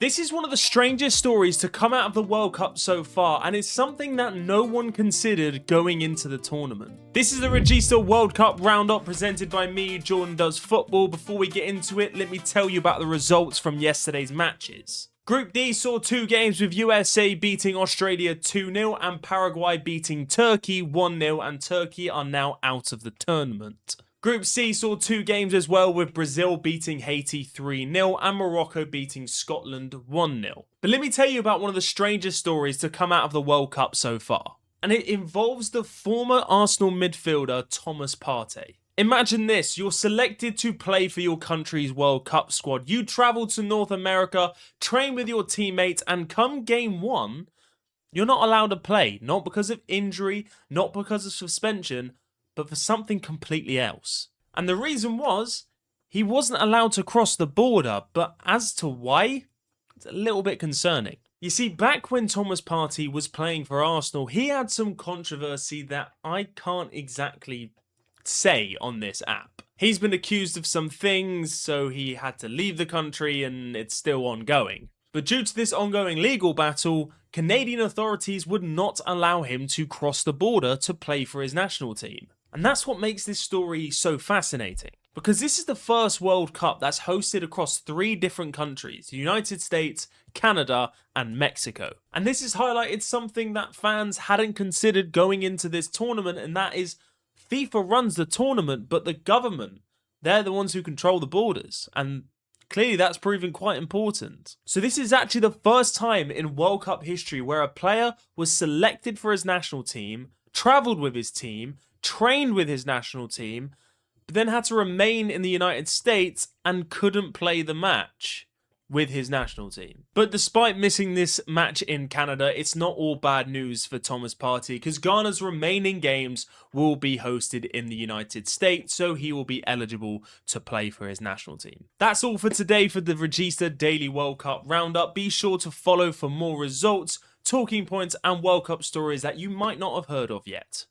This is one of the strangest stories to come out of the World Cup so far, and it's something that no one considered going into the tournament. This is the Regista World Cup Roundup presented by me, Jordan Does Football. Before we get into it, let me tell you about the results from yesterday's matches. Group D saw two games with USA beating Australia 2-0 and Paraguay beating Turkey 1-0, and Turkey are now out of the tournament. Group C saw two games as well, with Brazil beating Haiti 3-0 and Morocco beating Scotland 1-0. But let me tell you about one of the strangest stories to come out of the World Cup so far. And it involves the former Arsenal midfielder Thomas Partey. Imagine this, you're selected to play for your country's World Cup squad. You travel to North America, train with your teammates, and come game one, you're not allowed to play. Not because of injury, not because of suspension, but for something completely else. And the reason was, he wasn't allowed to cross the border, but as to why, it's a little bit concerning. You see, back when Thomas Partey was playing for Arsenal, he had some controversy that I can't exactly say on this app. He's been accused of some things, so he had to leave the country and it's still ongoing. But due to this ongoing legal battle, Canadian authorities would not allow him to cross the border to play for his national team. And that's what makes this story so fascinating. Because this is the first World Cup that's hosted across three different countries: the United States, Canada, and Mexico. And this has highlighted something that fans hadn't considered going into this tournament, and that is FIFA runs the tournament, but the government, they're the ones who control the borders. And clearly that's proven quite important. So this is actually the first time in World Cup history where a player was selected for his national team, travelled with his team, trained with his national team, but then had to remain in the United States and couldn't play the match with his national team. But despite missing this match in Canada, it's not all bad news for Thomas Partey, because Ghana's remaining games will be hosted in the United States, so he will be eligible to play for his national team. That's all for today for the Regista Daily World Cup Roundup. Be sure to follow for more results, talking points, and World Cup stories that you might not have heard of yet.